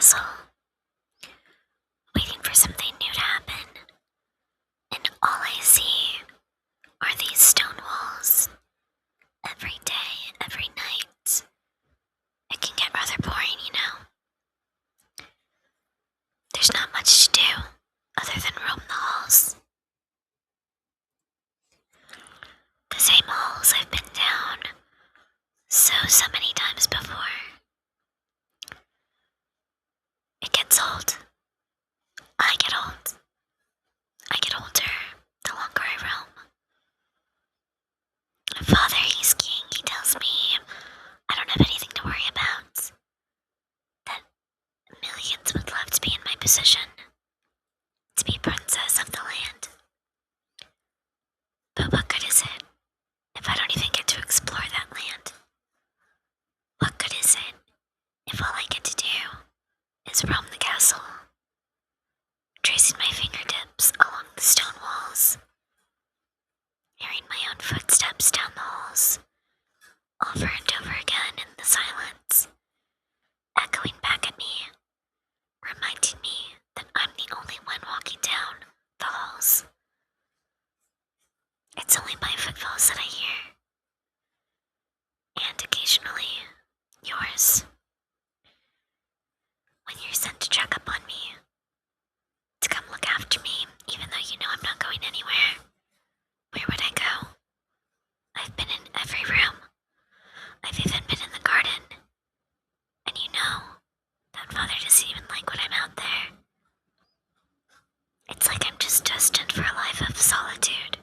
castle, waiting for something new to happen, and all I see are these stone walls. Every day, every night. It can get rather boring, you know. There's not much to do other than roam the halls. The same halls I've been down so many times before. It gets old. I get old. I get older the longer I roam. Father, he's king. He tells me I don't have anything to worry about. That millions would love to be in my position. To be princess of the land. But what good is it if I don't even get to explore that land? What good is it if all I get to do is roam the castle, tracing my fingertips along the stone walls, hearing my own footsteps down the halls, over and over again in the silence, echoing back at me, reminding me that I'm the only one walking down the halls. It's only my footfalls that I hear, and occasionally yours. When you're sent to check up on me, to come look after me, even though you know I'm not going anywhere, where would I go? I've been in every room. I've even been in the garden. And you know that Father doesn't even like when I'm out there. It's like I'm just destined for a life of solitude.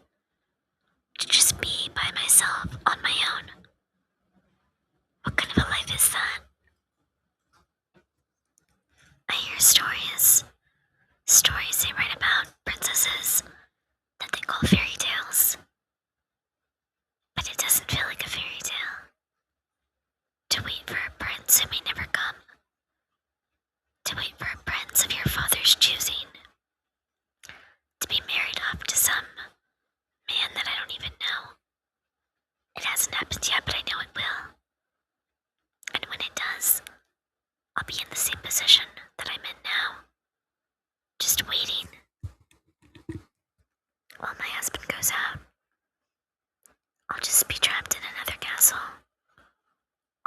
To just be by myself on my own. What kind of a life is that? I hear stories. Stories they write about princesses that they call fairy tales. But it doesn't feel like a fairy tale. To wait for a prince who may never come. To wait for a prince of your father's choosing. To be married off to some man that I don't even know. It hasn't happened yet, but I know it will. And when it does, I'll be in the same position that I'm in now. Just waiting. While my husband goes out, I'll just be trapped in another castle.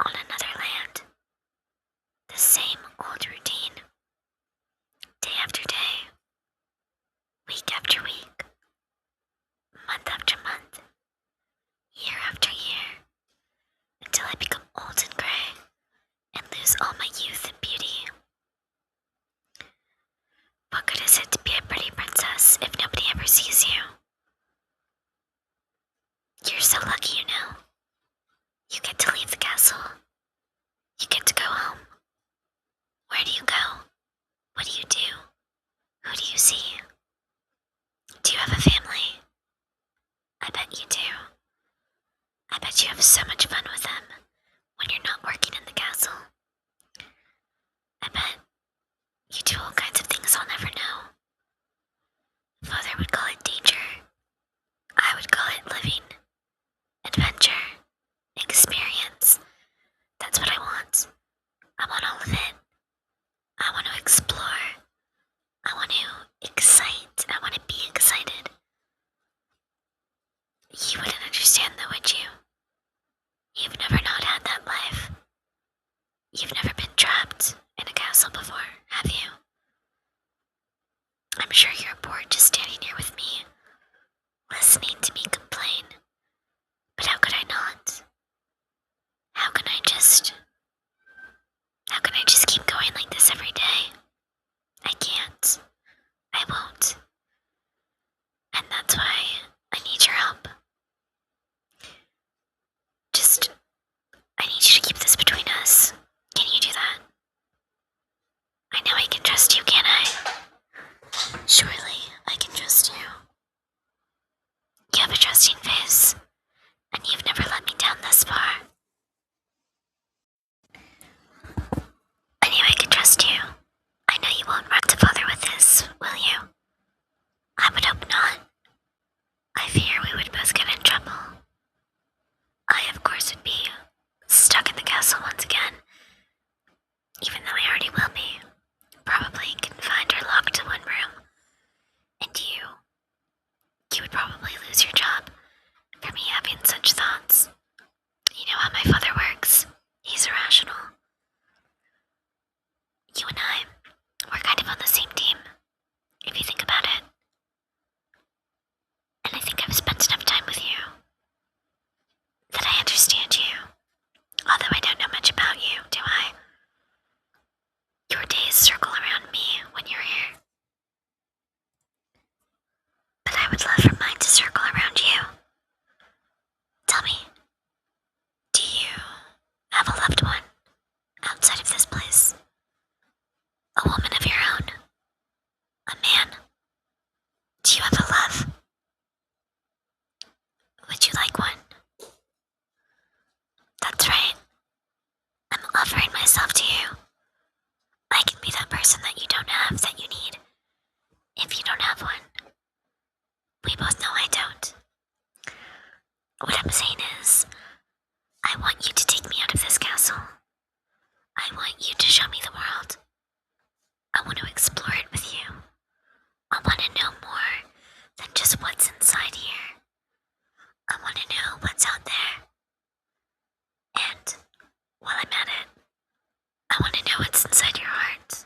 On another land. The same old routine. Day after day. Week after week. Month after month. Year after year. Until I become old and gray and lose all my youth and beauty. What good is it to be a pretty princess if nobody ever sees you? You're so lucky, you know. You get to leave the castle. You get to go home. Where do you go? What do you do? Who do you see? Do you have a family? I bet you do. I bet you have so much fun with them when you're not working in the castle. I bet you do all kinds of things I'll never know. Father would call it danger. I would call it living. Adventure. Experience. That's what I want. I want all of it. I want to explore. I want to excite. I want to be excited. You wouldn't understand though, would you? You've never not had that life. You've never been trapped in a castle before, have you? I'm sure you're bored just standing here with me, listening to me complain. But how could I not? How can I just keep going like this every day? I can't. I won't. And that's why I need your help. I need you to keep this between us. Can you do that? I know I can trust you, can't I? Surely I can trust you. You have a trusting face, and you've never let me down this far. I knew I could trust you. I know you won't run to Father with this, will you? I would hope not. I fear we would both get in trouble. I, of course, would be stuck in the castle once again, even though I already will be. to circle around me when you're here. But I would love for mine to circle around you. Tell me, do you have a loved one outside of this place? A woman of your own? A man? Do you have a love? Would you like one? That's right. I'm offering myself to you. I can be that person that you don't have that you need. If you don't have one, we both know I don't. What I'm saying is, I want you to take me out of this castle. I want you to show me the world. I want to explore it with you. I want to know more than just what's inside here. I want to know what's out there. And while I'm at it, I want to know what's inside your heart.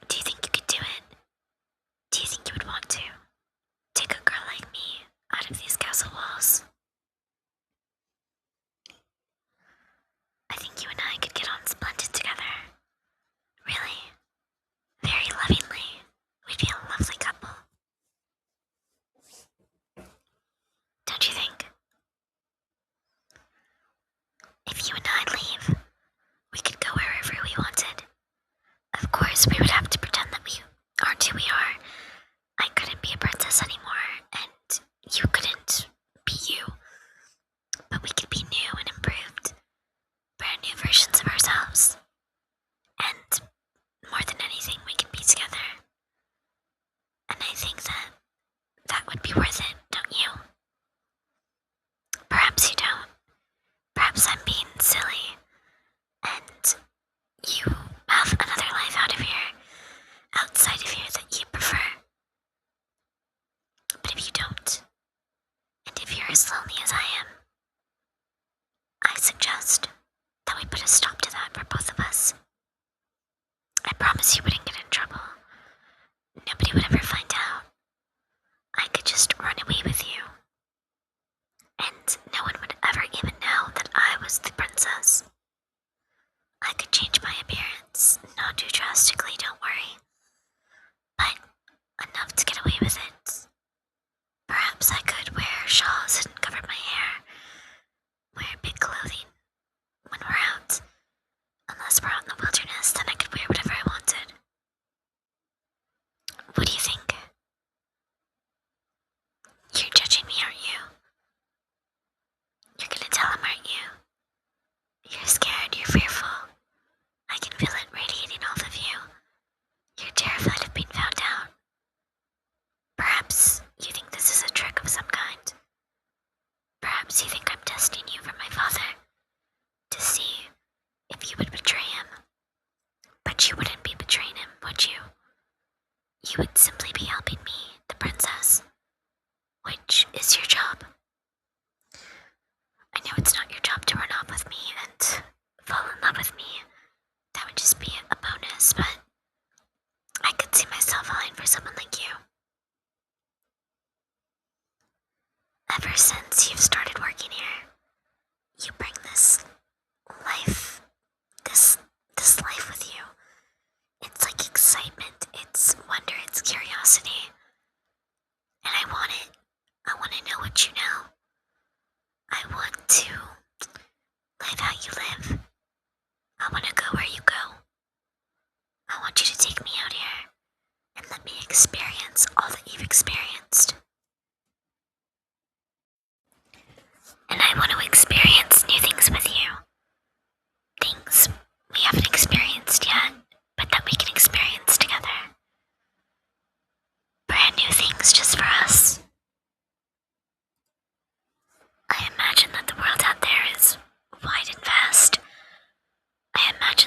Do you think you could do it? Do you think you would want to take a girl like me out of these castle walls? I think you and I could get on splendid together. Really. Very lovingly. We'd be a lovely couple. Don't you think? If you and I leave, we could go wherever we wanted. Of course, we would have to pretend that we aren't who we are. I couldn't be a princess anymore, and you couldn't be you. But we could be new and improved, brand new versions of ourselves. And more than anything, we can be together. And I think that would be worth it, don't you? Perhaps you don't. Perhaps I'm being silly, and you have another life out of here, outside of here that you prefer. But if you don't, and if you're as lonely as I am, I suggest that we put a stop to that for both of us. I promise you wouldn't get in trouble. Nobody would ever find out. I could just run away with you. And no one would ever even know that I was the princess. I could change my appearance, not too drastically, don't worry. But enough to get away with it. Perhaps I could wear shawls and cover my hair, wear big clothing when we're out. Unless we're out in the wilderness, then I could wear whatever I wanted. What do you think? You're judging me, aren't you? You're gonna tell him, aren't you? You're scared, you're fearful. I can feel it radiating off of you. You're terrified of being found out. Perhaps you think this is a trick of some kind. Perhaps you think I'm testing you for my father, to see if you would betray him. But you wouldn't be betraying him, would you? You would simply be helping me, the princess, which is your job. I know it's not your job to run off with me and fall in love with me. That would just be a bonus, but I could see myself falling for someone like you. Ever since you've started working here, you bring this life, this life with you. It's like excitement, it's wonder, it's curiosity. And I want it. I want to know what you know. I want to live how you live. I want to go where you go. I want you to take me out here and let me experience all that you've experienced. And I want to experience new things with you. Things we haven't experienced yet, but that we can experience together. Brand new things just for us. I imagine that the world out there is wide and vast. I imagine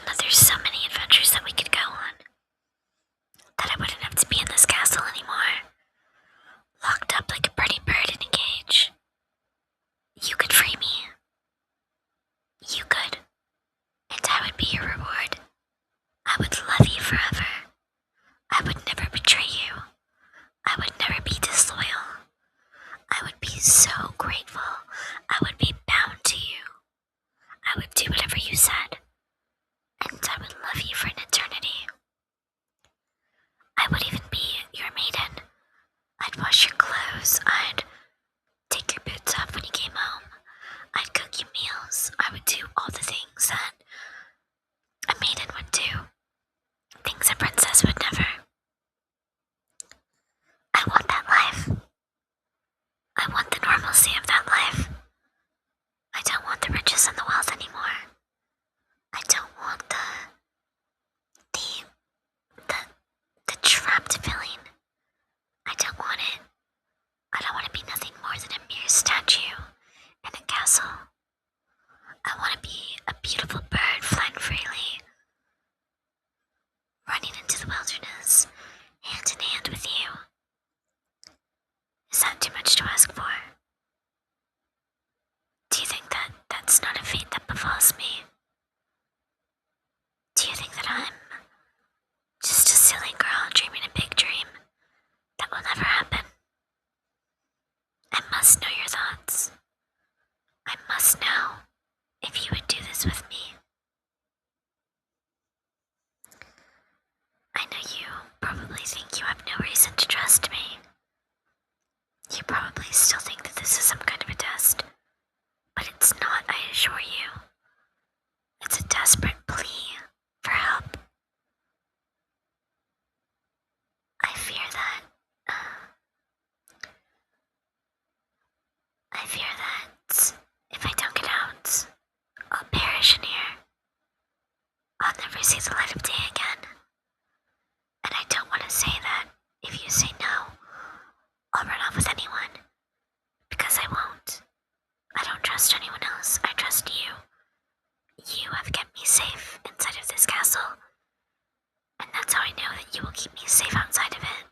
you will keep me safe outside of it.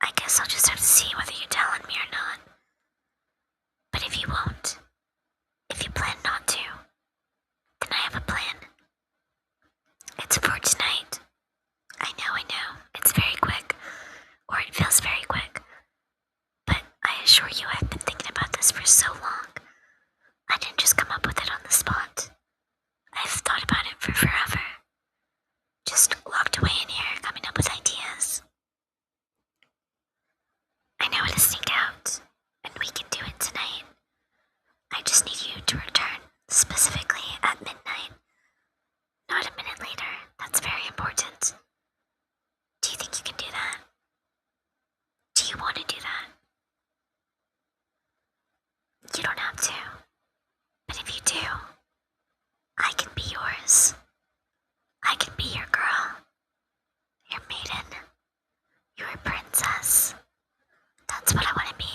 I guess I'll just have to see whether you tell on me or not. But if you won't, if you plan not to, then I have a plan. It's for tonight. I know, it's very quick, or it feels very quick. But I assure you I've been thinking about this for so long. I didn't just come up with it on the spot. I've thought about it for forever. Just locked away in here, coming up with ideas. I know how to sneak out, and we can do it tonight. I just need you to return, specifically at midnight. Not a minute later. That's very important. Do you think you can do that? Do you want to do that? You don't have to. But if you do, I can be yours. I can be your girl, your maiden, your princess. That's what I want to be.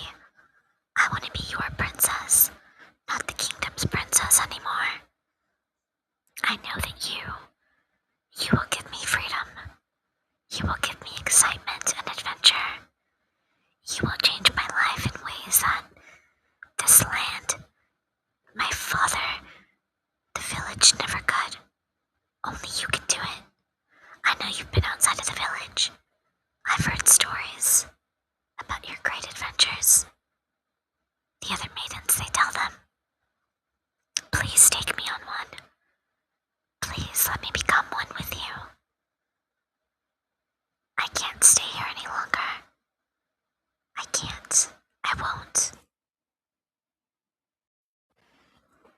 I want to be your princess, not the kingdom's princess anymore. I know that you will give me freedom. You will give me excitement and adventure. You will change my life in ways that this land, my father, the village never could. Only you can do it. I know you've been outside of the village. I've heard stories about your great adventures. The other maidens, they tell them. Please take me on one. Please let me become one with you. I can't stay here any longer. I can't. I won't.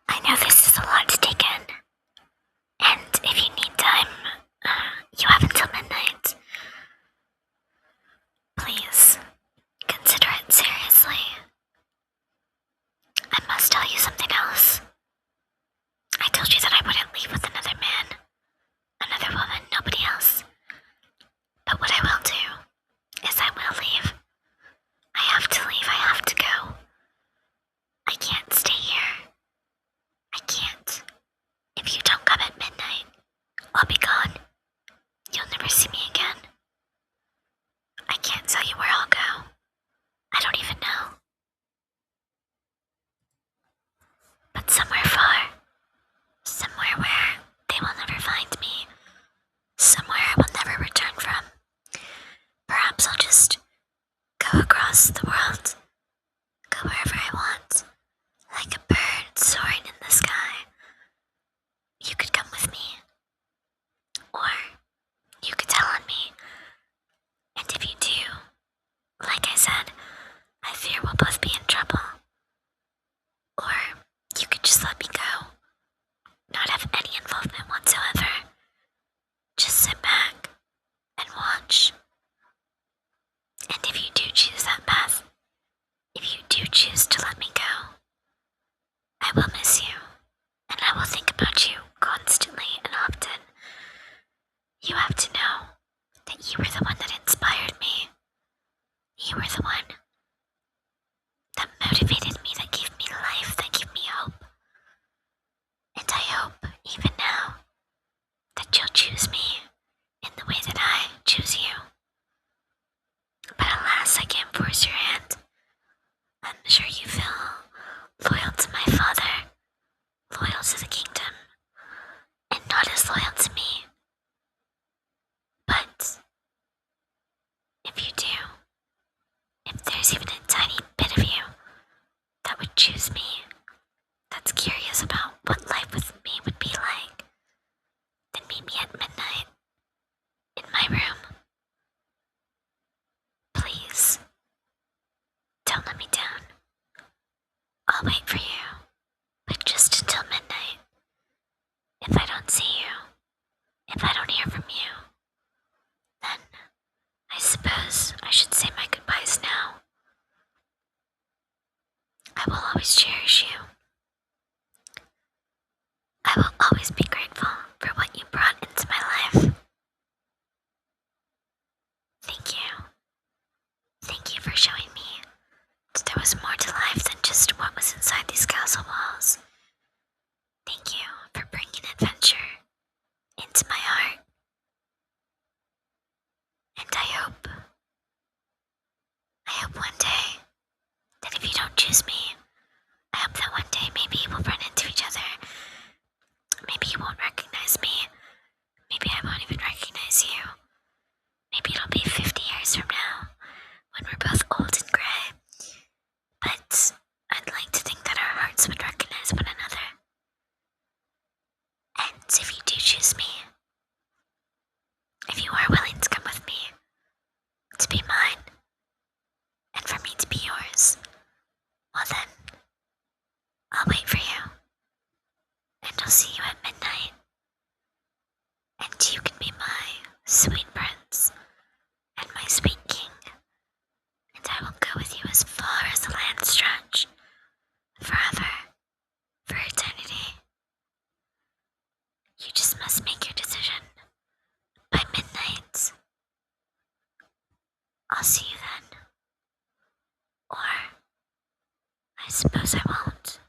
I know this is a lot to take in. And if you need time, you have until midnight. Please, consider it seriously. I must tell you something else. I told you that I wouldn't leave with another man, another woman, nobody else. But what I will do is I will leave. I have to leave, I have to go. I can't stay here. I can't. If you don't come at midnight, I'll be gone. You'll never see me again. I can't tell you where I'll go. I don't even know. But somewhere far, somewhere where they will never find me, somewhere I will never return from. Perhaps I'll just go across the world, go wherever I want, like a bird soaring in the sky. You could come with me, or you could tell on me. And if you do, like I said, I fear we'll both be in trouble. Or you could just let me go, not have any involvement whatsoever. Just sit back and watch. And if you do choose that path, if you do choose to let me go, I will miss you, and I will think about you constantly and often. You have to know that you were the one that inspired me. You were the one that motivated me, that gave me life, that gave me hope. And I hope, even now, that you'll choose me in the way that I choose you. But alas, I can't force your hand. I'm sure you feel loyal to my father, loyal to the kingdom, and not as loyal to me. But if you do, if there's even a tiny bit of you that would choose me, that's curious about what life with me would be like, then meet me at midnight in my room. Please, don't let me down. I'll wait for you, but just until midnight. If I don't see you, if I don't hear from you, then I suppose I should say my goodbyes now. I will always cherish you. I will always be grateful for what you brought into my life. Thank you. Thank you for showing me that there was more to life than just what was inside these castle walls. Thank you for bringing adventure see you at midnight, and you can be my sweet prince and my sweet king, and I will go with you as far as the land stretch, forever, for eternity. You just must make your decision by midnight. I'll see you then. Or I suppose I won't.